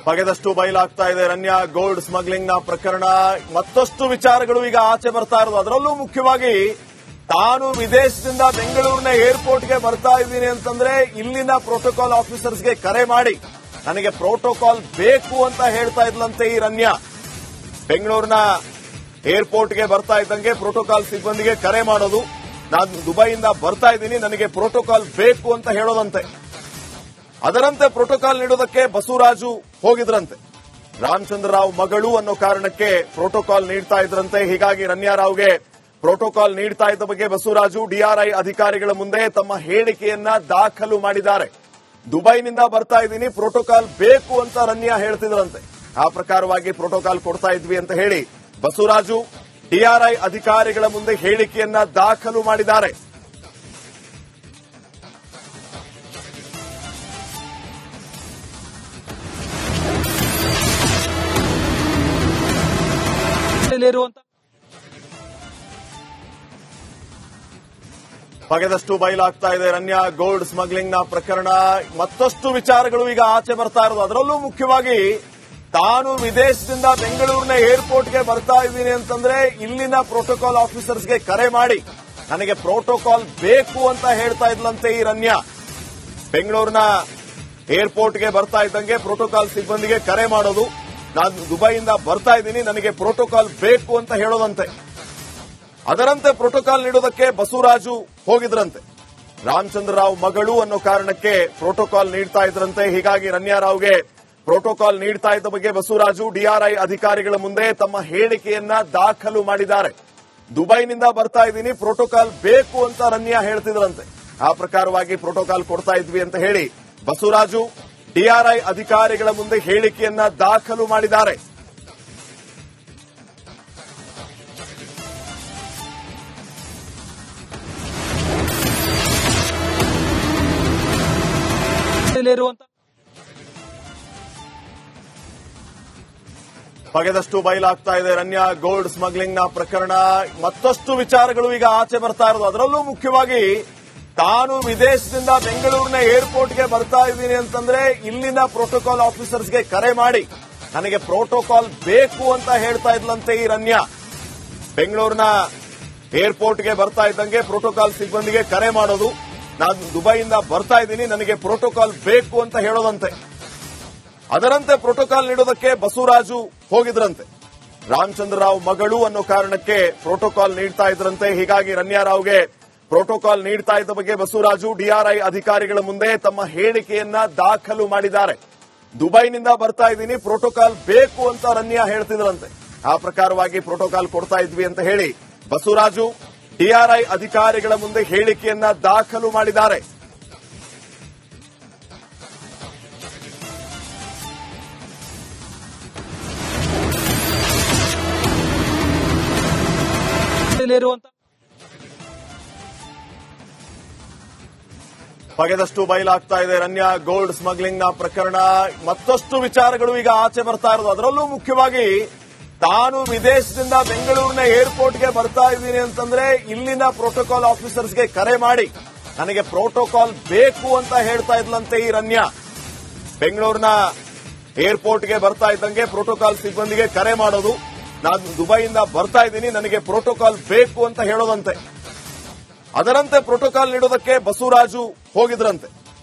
ಬಗೆದಷ್ಟು ಬಯಲಾಗ್ತಾ ಇದೆ Ranya gold smuggling ನ ಪ್ರಕರಣ. ಮತ್ತಷ್ಟು ವಿಚಾರಗಳು ಈಗ ಆಚೆ ಬರ್ತಾ ಇರೋದು. ಅದರಲ್ಲೂ ಮುಖ್ಯವಾಗಿ ತಾನು ವಿದೇಶದಿಂದ ಬೆಂಗಳೂರಿನ ಏರ್ಪೋರ್ಟ್ಗೆ ಬರ್ತಾ ಇದ್ದೀನಿ ಅಂತಂದ್ರೆ ಇಲ್ಲಿನ ಪ್ರೋಟೋಕಾಲ್ ಆಫೀಸರ್ಸ್ಗೆ ಕರೆ ಮಾಡಿ ನನಗೆ ಪ್ರೋಟೋಕಾಲ್ ಬೇಕು ಅಂತ ಹೇಳ್ತಾ ಇದ್ಲಂತೆ ಈ ರನ್ಯಾ. ಬೆಂಗಳೂರಿನ ಏರ್ಪೋರ್ಟ್ಗೆ ಬರ್ತಾ ಇದ್ದಂಗೆ ಪ್ರೋಟೋಕಾಲ್ ಸಿಬ್ಬಂದಿಗೆ ಕರೆ ಮಾಡೋದು, ನಾನು ದುಬೈಯಿಂದ ಬರ್ತಾ ಇದ್ದೀನಿ ನನಗೆ ಪ್ರೋಟೋಕಾಲ್ ಬೇಕು ಅಂತ ಹೇಳೋದಂತೆ. ಅದರಂತೆ ಪ್ರೋಟೋಕಾಲ್ ನೀಡೋದಕ್ಕೆ ಬಸವರಾಜು ಹೋಗಿದ್ರಂತೆ. ರಾಮಚಂದ್ರ ರಾವ್ ಮಗಳು ಅನ್ನೋ ಕಾರಣಕ್ಕೆ ಪ್ರೋಟೋಕಾಲ್ ನೀಡ್ತಾ ಇದ್ರಂತೆ. ಹೀಗಾಗಿ ರನ್ಯಾ ರಾವ್ಗೆ ಪ್ರೋಟೋಕಾಲ್ ನೀಡ್ತಾ ಇದ್ದ ಬಗ್ಗೆ ಬಸವರಾಜು ಡಿಆರ್ಐ ಅಧಿಕಾರಿಗಳ ಮುಂದೆ ತಮ್ಮ ಹೇಳಿಕೆಯನ್ನ ದಾಖಲು ಮಾಡಿದ್ದಾರೆ. ದುಬೈನಿಂದ ಬರ್ತಾ ಇದ್ದೀನಿ, ಪ್ರೋಟೋಕಾಲ್ ಬೇಕು ಅಂತ ರನ್ಯಾ ಹೇಳ್ತಿದ್ರಂತೆ. ಆ ಪ್ರಕಾರವಾಗಿ ಪ್ರೋಟೋಕಾಲ್ ಕೊಡ್ತಾ ಇದ್ವಿ ಅಂತ ಹೇಳಿ ಬಸವರಾಜು ಡಿಆರ್ಐ ಅಧಿಕಾರಿಗಳ ಮುಂದೆ ಹೇಳಿಕೆಯನ್ನ ದಾಖಲು ಮಾಡಿದ್ದಾರೆ. ಬಗೆದಷ್ಟು ಬಯಲಾಗ್ತಾ ಇದೆ ರನ್ಯಾ ಗೋಲ್ಡ್ ಸ್ಮಗ್ಲಿಂಗ್ ನ ಪ್ರಕರಣ. ಮತ್ತಷ್ಟು ವಿಚಾರಗಳು ಈಗ ಆಚೆ ಬರ್ತಾ ಇರೋದು. ಅದರಲ್ಲೂ ಮುಖ್ಯವಾಗಿ ತಾನು ವಿದೇಶದಿಂದ ಬೆಂಗಳೂರಿನ ಏರ್ಪೋರ್ಟ್ಗೆ ಬರ್ತಾ ಇದ್ದೀನಿ ಅಂತಂದ್ರೆ ಇಲ್ಲಿನ ಪ್ರೋಟೋಕಾಲ್ ಆಫೀಸರ್ಸ್ಗೆ ಕರೆ ಮಾಡಿ ನನಗೆ ಪ್ರೋಟೋಕಾಲ್ ಬೇಕು ಅಂತ ಹೇಳ್ತಾ ಇದ್ಲಂತೆ ಈ ರನ್ಯಾ. ಬೆಂಗಳೂರಿನ ಏರ್ಪೋರ್ಟ್ಗೆ ಬರ್ತಾ ಇದ್ದಂಗೆ ಪ್ರೋಟೋಕಾಲ್ ಸಿಬ್ಬಂದಿಗೆ ಕರೆ ಮಾಡೋದು, ನಾನು ದುಬೈಯಿಂದ ಬರ್ತಾ ಇದ್ದೀನಿ ನನಗೆ ಪ್ರೋಟೋಕಾಲ್ ಬೇಕು ಅಂತ ಹೇಳೋದಂತೆ. ಅದರಂತೆ ಪ್ರೋಟೋಕಾಲ್ ನೀಡೋದಕ್ಕೆ ಬಸವರಾಜು ಹೋಗಿದ್ರಂತೆ. ರಾಮಚಂದ್ರ ರಾವ್ ಮಗಳು ಅನ್ನೋ ಕಾರಣಕ್ಕೆ ಪ್ರೋಟೋಕಾಲ್ ನೀಡ್ತಾ ಇದ್ರಂತೆ. ಹೀಗಾಗಿ ರನ್ಯಾ ರಾವ್ಗೆ ಪ್ರೋಟೋಕಾಲ್ ನೀಡ್ತಾ ಇದ್ದ ಬಗ್ಗೆ ಬಸವರಾಜು ಡಿಆರ್ಐ ಅಧಿಕಾರಿಗಳ ಮುಂದೆ ತಮ್ಮ ಹೇಳಿಕೆಯನ್ನ ದಾಖಲು ಮಾಡಿದ್ದಾರೆ. ದುಬೈನಿಂದ ಬರ್ತಾ ಇದ್ದೀನಿ, ಪ್ರೋಟೋಕಾಲ್ ಬೇಕು ಅಂತ ರನ್ಯಾ ಹೇಳ್ತಿದ್ರಂತೆ. ಆ ಪ್ರಕಾರವಾಗಿ ಪ್ರೋಟೋಕಾಲ್ ಕೊಡ್ತಾ ಇದ್ವಿ ಅಂತ ಹೇಳಿ ಬಸವರಾಜು ಡಿಆರ್ಐ ಅಧಿಕಾರಿಗಳ ಮುಂದೆ ಹೇಳಿಕೆಯನ್ನ ದಾಖಲು ಮಾಡಿದ್ದಾರೆ. ಬಗೆದಷ್ಟು ಬಯಲಾಗ್ತಾ ಇದೆ ರನ್ಯಾ ಗೋಲ್ಡ್ ಸ್ಮಗ್ಲಿಂಗ್ ನ ಪ್ರಕರಣ. ಮತ್ತಷ್ಟು ವಿಚಾರಗಳು ಈಗ ಆಚೆ ಬರ್ತಾ ಇರೋದು. ಅದರಲ್ಲೂ ಮುಖ್ಯವಾಗಿ ತಾನು ವಿದೇಶದಿಂದ ಬೆಂಗಳೂರಿನ ಏರ್ಪೋರ್ಟ್ಗೆ ಬರ್ತಾ ಇದ್ದೀನಿ ಅಂತಂದ್ರೆ ಇಲ್ಲಿನ ಪ್ರೋಟೋಕಾಲ್ ಆಫೀಸರ್ಸ್ಗೆ ಕರೆ ಮಾಡಿ ನನಗೆ ಪ್ರೋಟೋಕಾಲ್ ಬೇಕು ಅಂತ ಹೇಳ್ತಾ ಇದ್ಲಂತೆ ಈ ರನ್ಯಾ. ಬೆಂಗಳೂರಿನ ಏರ್ಪೋರ್ಟ್ಗೆ ಬರ್ತಾ ಇದ್ದಂಗೆ ಪ್ರೋಟೋಕಾಲ್ ಸಿಬ್ಬಂದಿಗೆ ಕರೆ ಮಾಡೋದು, ನಾನು ದುಬೈಯಿಂದ ಬರ್ತಾ ಇದ್ದೀನಿ ನನಗೆ ಪ್ರೋಟೋಕಾಲ್ ಬೇಕು ಅಂತ ಹೇಳೋದಂತೆ. ಅದರಂತೆ ಪ್ರೋಟೋಕಾಲ್ ನೀಡೋದಕ್ಕೆ ಬಸವರಾಜು ಹೋಗಿದ್ರಂತೆ. ರಾಮಚಂದ್ರ ರಾವ್ ಮಗಳು ಅನ್ನೋ ಕಾರಣಕ್ಕೆ ಪ್ರೋಟೋಕಾಲ್ ನೀಡ್ತಾ ಇದ್ರಂತೆ. ಹೀಗಾಗಿ ರನ್ಯಾ ರಾವ್ಗೆ ಪ್ರೋಟೋಕಾಲ್ ನೀಡ್ತಾ ಇದ್ದ ಬಗ್ಗೆ ಬಸವರಾಜು ಡಿಆರ್ಐ ಅಧಿಕಾರಿಗಳ ಮುಂದೆ ತಮ್ಮ ಹೇಳಿಕೆಯನ್ನ ದಾಖಲು ಮಾಡಿದ್ದಾರೆ. ದುಬೈನಿಂದ ಬರ್ತಾ ಇದ್ದೀನಿ, ಪ್ರೋಟೋಕಾಲ್ ಬೇಕು ಅಂತ ರನ್ಯಾ ಹೇಳ್ತಿದ್ರಂತೆ. ಆ ಪ್ರಕಾರವಾಗಿ ಪ್ರೋಟೋಕಾಲ್ ಕೊಡ್ತಾ ಇದ್ವಿ ಅಂತ ಹೇಳಿ ಬಸವರಾಜು ಡಿಆರ್ಐ ಅಧಿಕಾರಿಗಳ ಮುಂದೆ ಹೇಳಿಕೆಯನ್ನ ದಾಖಲು ಮಾಡಿದ್ದಾರೆ. ಬಗೆದಷ್ಟು ಬಯಲಾಗ್ತಾ ಇದೆ ರನ್ಯಾ ಗೋಲ್ಡ್ ಸ್ಮಗ್ಲಿಂಗ್ ನ ಪ್ರಕರಣ. ಮತ್ತಷ್ಟು ವಿಚಾರಗಳು ಈಗ ಆಚೆ ಬರ್ತಾ ಇರೋದು. ಅದರಲ್ಲೂ ಮುಖ್ಯವಾಗಿ ತಾನು ವಿದೇಶದಿಂದ ಬೆಂಗಳೂರಿನ ಏರ್ಪೋರ್ಟ್ಗೆ ಬರ್ತಾ ಇದ್ದೀನಿ ಅಂತಂದ್ರೆ ಇಲ್ಲಿನ ಪ್ರೋಟೋಕಾಲ್ ಆಫೀಸರ್ಸ್ಗೆ ಕರೆ ಮಾಡಿ ನನಗೆ ಪ್ರೋಟೋಕಾಲ್ ಬೇಕು ಅಂತ ಹೇಳ್ತಾ ಇದ್ಲಂತೆ ಈ ರನ್ಯಾ. ಬೆಂಗಳೂರಿನ ಏರ್ಪೋರ್ಟ್ಗೆ ಬರ್ತಾ ಇದ್ದಂಗೆ ಪ್ರೋಟೋಕಾಲ್ ಸಿಬ್ಬಂದಿಗೆ ಕರೆ ಮಾಡೋದು, ನಾನು ದುಬೈಯಿಂದ ಬರ್ತಾ ಇದ್ದೀನಿ ನನಗೆ ಪ್ರೋಟೋಕಾಲ್ ಬೇಕು ಅಂತ ಹೇಳೋದಂತೆ. ಅದರಂತೆ ಪ್ರೋಟೋಕಾಲ್ ನೀಡೋದಕ್ಕೆ ಬಸವರಾಜು ಹೋಗಿದ್ರಂತೆ.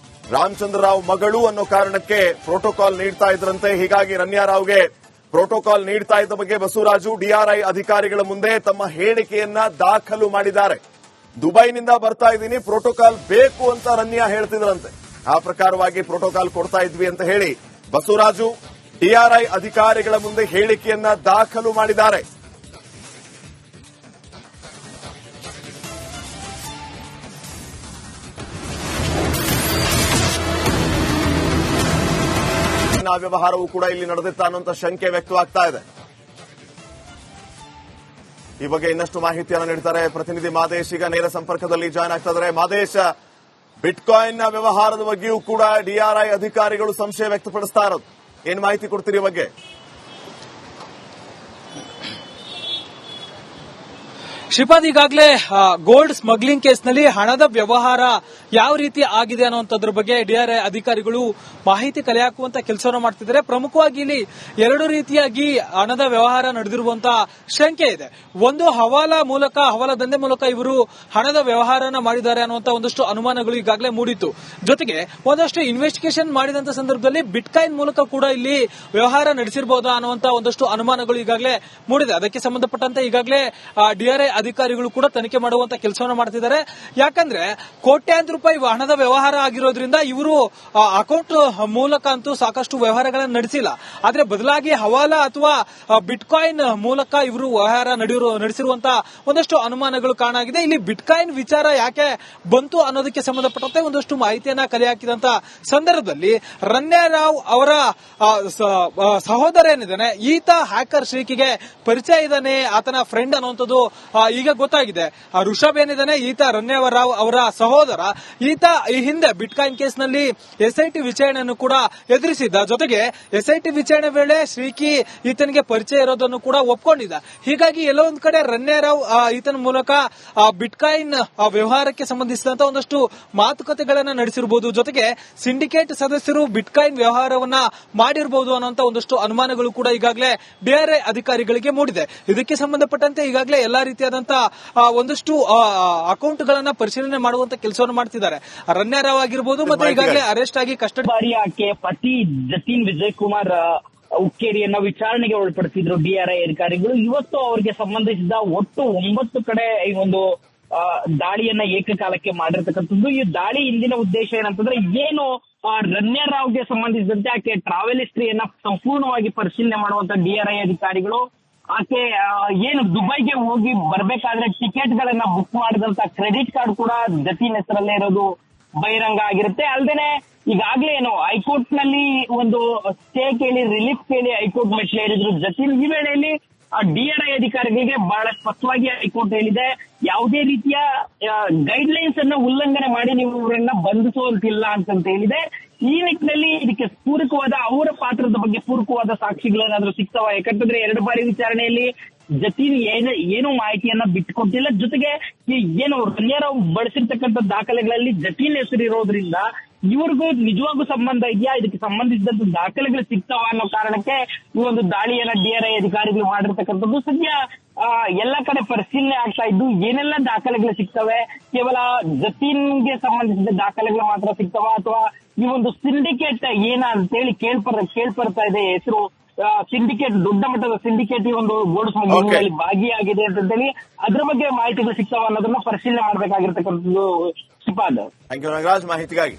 ರಾಮಚಂದ್ರ ರಾವ್ ಮಗಳು ಅನ್ನೋ ಕಾರಣಕ್ಕೆ ಪ್ರೋಟೋಕಾಲ್ ನೀಡ್ತಾ ಇದ್ರಂತೆ. ಹೀಗಾಗಿ ರನ್ಯಾ ರಾವ್ಗೆ ಪ್ರೋಟೋಕಾಲ್ ನೀಡ್ತಾ ಇದ್ದ ಬಗ್ಗೆ ಬಸವರಾಜು ಡಿಆರ್ಐ ಅಧಿಕಾರಿಗಳ ಮುಂದೆ ತಮ್ಮ ಹೇಳಿಕೆಯನ್ನ ದಾಖಲು ಮಾಡಿದ್ದಾರೆ. ದುಬೈನಿಂದ ಬರ್ತಾ ಇದ್ದೀನಿ, ಪ್ರೋಟೋಕಾಲ್ ಬೇಕು ಅಂತ ರನ್ಯಾ ಹೇಳ್ತಿದ್ರಂತೆ. ಆ ಪ್ರಕಾರವಾಗಿ ಪ್ರೋಟೋಕಾಲ್ ಕೊಡ್ತಾ ಇದ್ವಿ ಅಂತ ಹೇಳಿ ಬಸವರಾಜು ಡಿಆರ್ಐ ಅಧಿಕಾರಿಗಳ ಮುಂದೆ ಹೇಳಿಕೆಯನ್ನ ದಾಖಲು ಮಾಡಿದ್ದಾರೆ. ವ್ಯವಹಾರವೂ ಕೂಡ ಇಲ್ಲಿ ನಡೆದಿತ್ತ ಅನ್ನುವಂತ ಶಂಕೆ ವ್ಯಕ್ತವಾಗ್ತಾ ಇದೆ. ಈ ಬಗ್ಗೆ ಇನ್ನಷ್ಟು ಮಾಹಿತಿಯನ್ನು ನೀಡ್ತಾರೆ ಪ್ರತಿನಿಧಿ ಮಾದೇಶ್. ಈಗ ನೇರ ಸಂಪರ್ಕದಲ್ಲಿ ಜಾಯ್ನ್ ಆಗ್ತಾ ಇದ್ದಾರೆ. ಮಾದೇಶ್, ಬಿಟ್ಕಾಯಿನ್ ನ ವ್ಯವಹಾರದ ಬಗ್ಗೆಯೂ ಕೂಡ ಡಿಆರ್ಐ ಅಧಿಕಾರಿಗಳು ಸಂಶಯ ವ್ಯಕ್ತಪಡಿಸ್ತಾ ಇರೋದು, ಏನ್ ಮಾಹಿತಿ ಕೊಡ್ತೀರಿ ಈ ಬಗ್ಗೆ? ಶ್ರೀಪಾದ್, ಈಗಾಗಲೇ ಗೋಲ್ಡ್ ಸ್ಮಗ್ಲಿಂಗ್ ಕೇಸ್ನಲ್ಲಿ ಹಣದ ವ್ಯವಹಾರ ಯಾವ ರೀತಿ ಆಗಿದೆ ಅನ್ನುವಂಥದ್ರ ಬಗ್ಗೆ ಡಿಆರ್ಐ ಅಧಿಕಾರಿಗಳು ಮಾಹಿತಿ ಕಲೆ ಹಾಕುವಂತ ಕೆಲಸವನ್ನು ಮಾಡ್ತಿದ್ದಾರೆ. ಪ್ರಮುಖವಾಗಿ ಇಲ್ಲಿ ಎರಡು ರೀತಿಯಾಗಿ ಹಣದ ವ್ಯವಹಾರ ನಡೆದಿರುವಂತಹ ಶಂಕೆ ಇದೆ. ಒಂದು, ಹವಾಲಾ ದಂಧೆ ಮೂಲಕ ಇವರು ಹಣದ ವ್ಯವಹಾರನ ಮಾಡಿದ್ದಾರೆ ಅನ್ನುವಂತ ಒಂದಷ್ಟು ಅನುಮಾನಗಳು ಈಗಾಗಲೇ ಮೂಡಿತ್ತು. ಜೊತೆಗೆ ಒಂದಷ್ಟು ಇನ್ವೆಸ್ಟಿಗೇಷನ್ ಮಾಡಿದಂತ ಸಂದರ್ಭದಲ್ಲಿ ಬಿಟ್ಕಾಯಿನ್ ಮೂಲಕ ಕೂಡ ಇಲ್ಲಿ ವ್ಯವಹಾರ ನಡೆಸಿರಬಹುದಾ ಅನ್ನುವಂತ ಒಂದಷ್ಟು ಅನುಮಾನಗಳು ಈಗಾಗಲೇ ಮೂಡಿದೆ. ಅದಕ್ಕೆ ಸಂಬಂಧಪಟ್ಟಂತೆ ಈಗಾಗಲೇ ಡಿಆರ್ಐ ಅಧಿಕಾರಿಗಳು ಕೂಡ ತನಿಖೆ ಮಾಡುವಂತ ಕೆಲಸವನ್ನು ಮಾಡ್ತಿದ್ದಾರೆ. ಯಾಕಂದ್ರೆ ಕೋಟ್ಯಾಂತರ ರೂಪಾಯಿ ಹಣದ ವ್ಯವಹಾರ ಆಗಿರೋದ್ರಿಂದ ಇವರು ಅಕೌಂಟ್ ಮೂಲಕ ಅಂತೂ ಸಾಕಷ್ಟು ವ್ಯವಹಾರಗಳನ್ನು ನಡೆಸಿಲ್ಲ. ಆದ್ರೆ ಬದಲಾಗಿ ಹವಾಲಾ ಅಥವಾ ಬಿಟ್ಕಾಯಿನ್ ಮೂಲಕ ಇವರು ವ್ಯವಹಾರ ನಡೆಸಿರುವಂತಹ ಒಂದಷ್ಟು ಅನುಮಾನಗಳು ಕಾಣಾಗಿದೆ. ಇಲ್ಲಿ ಬಿಟ್ಕಾಯಿನ್ ವಿಚಾರ ಯಾಕೆ ಬಂತು ಅನ್ನೋದಕ್ಕೆ ಸಂಬಂಧಪಟ್ಟಂತೆ ಒಂದಷ್ಟು ಮಾಹಿತಿಯನ್ನ ಕಲೆ ಹಾಕಿದಂತ ಸಂದರ್ಭದಲ್ಲಿ ರನ್ಯಾರಾವ್ ಅವರ ಸಹೋದರ ಏನಿದ್ದಾನೆ, ಈತ ಹ್ಯಾಕರ್ ಶ್ರೀಕಿಗೆ ಪರಿಚಯ ಇದ್ದಾನೆ, ಆತನ ಫ್ರೆಂಡ್ ಅನ್ನುವಂಥದ್ದು ಈಗ ಗೊತ್ತಾಗಿದೆ. ಋಷಭ್ ಏನಿದ್ದಾನೆ, ಈತ ರನ್ಯಾರಾವ್ ಅವರ ಸಹೋದರ. ಈತ ಈ ಹಿಂದೆ ಬಿಟ್ಕಾಯಿನ್ ಕೇಸ್ನಲ್ಲಿ ಎಸ್ಐಟಿ ವಿಚಾರಣೆಯನ್ನು ಕೂಡ ಎದುರಿಸಿದ್ದ. ಜೊತೆಗೆ ಎಸ್ಐಟಿ ವಿಚಾರಣೆ ವೇಳೆ ಶ್ರೀಕಿ ಈತನಿಗೆ ಪರಿಚಯ ಇರೋದನ್ನು ಕೂಡ ಒಪ್ಕೊಂಡಿದ್ದ. ಹೀಗಾಗಿ ಎಲ್ಲೋ ಒಂದ್ ಕಡೆ ರನ್ಯಾರಾವ್ ಈತನ ಮೂಲಕ ಬಿಟ್ಕಾಯಿನ್ ವ್ಯವಹಾರಕ್ಕೆ ಸಂಬಂಧಿಸಿದಂತ ಒಂದಷ್ಟು ಮಾತುಕತೆಗಳನ್ನ ನಡೆಸಿರಬಹುದು. ಜೊತೆಗೆ ಸಿಂಡಿಕೇಟ್ ಸದಸ್ಯರು ಬಿಟ್ಕಾಯಿನ್ ವ್ಯವಹಾರವನ್ನ ಮಾಡಿರಬಹುದು ಅನ್ನುವಂತ ಒಂದಷ್ಟು ಅನುಮಾನಗಳು ಕೂಡ ಈಗಾಗಲೇ ಡಿಆರ್ಐ ಅಧಿಕಾರಿಗಳಿಗೆ ಮೂಡಿದೆ. ಇದಕ್ಕೆ ಸಂಬಂಧಪಟ್ಟಂತೆ ಈಗಾಗಲೇ ಎಲ್ಲಾ ರೀತಿಯಾದಂತಹ ಒಂದಷ್ಟು ಅಕೌಂಟ್ಗಳನ್ನ ಪರಿಶೀಲನೆ ಮಾಡುವಂತ ಕೆಲಸವನ್ನು ಮಾಡ್ತಿದ್ದಾರೆ. ರನ್ಯಾರಾವ್ ಆಗಿರಬಹುದು ಮತ್ತೆ ಈಗಾಗಲೇ ಅರೆಸ್ಟ್ ಆಗಿ ಕಸ್ಟಡಿ ಆಕೆ ಪತಿ ಜತೀನ್ ವಿಜಯ್ ಕುಮಾರ್ ಉಕ್ಕೇರಿಯನ್ನ ವಿಚಾರಣೆಗೆ ಒಳಪಡಿಸಿದ್ರು ಡಿಆರ್ಐ ಅಧಿಕಾರಿಗಳು. ಇವತ್ತು ಅವರಿಗೆ ಸಂಬಂಧಿಸಿದ ಒಟ್ಟು 9 ಕಡೆ ಈ ಒಂದು ದಾಳಿಯನ್ನ ಏಕಕಾಲಕ್ಕೆ ಮಾಡಿರ್ತಕ್ಕಂಥದ್ದು. ಈ ದಾಳಿ ಹಿಂದಿನ ಉದ್ದೇಶ ಏನಂತಂದ್ರೆ, ಏನು ರನ್ಯಾರಾವ್ಗೆ ಸಂಬಂಧಿಸಿದಂತೆ ಆಕೆ ಟ್ರಾವೆಲ್ ಹಿಸ್ಟ್ರಿಯನ್ನ ಸಂಪೂರ್ಣವಾಗಿ ಪರಿಶೀಲನೆ ಮಾಡುವಂತ ಡಿಆರ್ಐ ಅಧಿಕಾರಿಗಳು ಆಕೆ ಏನು ದುಬೈಗೆ ಹೋಗಿ ಬರ್ಬೇಕಾದ್ರೆ ಟಿಕೆಟ್ ಗಳನ್ನ ಬುಕ್ ಮಾಡಿದಂತ ಕ್ರೆಡಿಟ್ ಕಾರ್ಡ್ ಕೂಡ ಜತೀನ್ ಹೆಸರಲ್ಲೇ ಇರೋದು ಬಹಿರಂಗ ಆಗಿರುತ್ತೆ. ಅಲ್ಲದೆ ಈಗಾಗಲೇ ಏನು ಹೈಕೋರ್ಟ್ ನಲ್ಲಿ ಒಂದು ಸ್ಟೇ ಕೇಳಿ, ರಿಲೀಫ್ ಕೇಳಿ ಹೈಕೋರ್ಟ್ ಮೆಟ್ಲೇರಿದ್ರು ಜತೀನ್. ಈ ವೇಳೆಯಲ್ಲಿ ಡಿಆರ್ಐ ಅಧಿಕಾರಿಗಳಿಗೆ ಬಹಳ ಸ್ಪಷ್ಟವಾಗಿ ಹೈಕೋರ್ಟ್ ಹೇಳಿದೆ, ಯಾವುದೇ ರೀತಿಯ ಗೈಡ್ ಲೈನ್ಸ್ ಅನ್ನ ಉಲ್ಲಂಘನೆ ಮಾಡಿ ನೀವು ಇವರನ್ನ ಬಂಧಿಸುವಂತಿಲ್ಲ ಅಂತ ಹೇಳಿದೆ. ಈ ನಿಟ್ಟಿನಲ್ಲಿ ಇದಕ್ಕೆ ಪೂರಕವಾದ ಅವರ ಪಾತ್ರದ ಬಗ್ಗೆ ಪೂರಕವಾದ ಸಾಕ್ಷಿಗಳೇನಾದ್ರೂ ಸಿಗ್ತಾವ? ಯಾಕಂತಂದ್ರೆ 2 ಬಾರಿ ವಿಚಾರಣೆಯಲ್ಲಿ ಜತೀನ್ ಏನು ಮಾಹಿತಿಯನ್ನ ಬಿಟ್ಟುಕೊಟ್ಟಿಲ್ಲ. ಜೊತೆಗೆ ಏನು ರನ್ಯಾರಾವ್ ಬಳಸಿರ್ತಕ್ಕಂಥ ದಾಖಲೆಗಳಲ್ಲಿ ಜತೀನ್ ಹೆಸರು ಇರೋದ್ರಿಂದ ಇವ್ರಿಗೂ ನಿಜವಾಗೂ ಸಂಬಂಧ ಇದೆಯಾ, ಇದಕ್ಕೆ ಸಂಬಂಧಿಸಿದಂತ ದಾಖಲೆಗಳು ಸಿಗ್ತಾವ ಅನ್ನೋ ಕಾರಣಕ್ಕೆ ಈ ಒಂದು ದಾಳಿಯನ್ನ ಡಿಆರ್ಐ ಅಧಿಕಾರಿಗಳು ಮಾಡಿರ್ತಕ್ಕಂಥದ್ದು. ಸದ್ಯ ಎಲ್ಲ ಕಡೆ ಪರಿಶೀಲನೆ ಆಗ್ತಾ ಇದ್ದು ಏನೆಲ್ಲ ದಾಖಲೆಗಳು ಸಿಗ್ತವೆ, ಕೇವಲ ಜತೀನ್ಗೆ ಸಂಬಂಧಿಸಿದ ದಾಖಲೆಗಳು ಮಾತ್ರ ಸಿಗ್ತಾವ ಅಥವಾ ಈ ಒಂದು ಸಿಂಡಿಕೇಟ್ ಏನ ಅಂತೇಳಿ ಕೇಳ್ಪಡ್ತಾ ಇದೆ ಹೆಸರು. ಸಿಂಡಿಕೇಟ್, ದೊಡ್ಡ ಮಟ್ಟದ ಸಿಂಡಿಕೇಟ್ ಈ ಒಂದು ಗೋಲ್ಡ್ ಸ್ಮಗ್ಲಿಂಗ್ ಭಾಗಿಯಾಗಿದೆ ಅಂತ ಹೇಳಿ ಅದ್ರ ಬಗ್ಗೆ ಮಾಹಿತಿಗಳು ಸಿಗ್ತಾವ ಅನ್ನೋದನ್ನ ಪರಿಶೀಲನೆ ಮಾಡಬೇಕಾಗಿರ್ತಕ್ಕಂಥದ್ದು. ಶ್ರೀಪಾದ್, ಥ್ಯಾಂಕ್ ಯು ನಾಗರಾಜ್ ಮಾಹಿತಿಗಾಗಿ.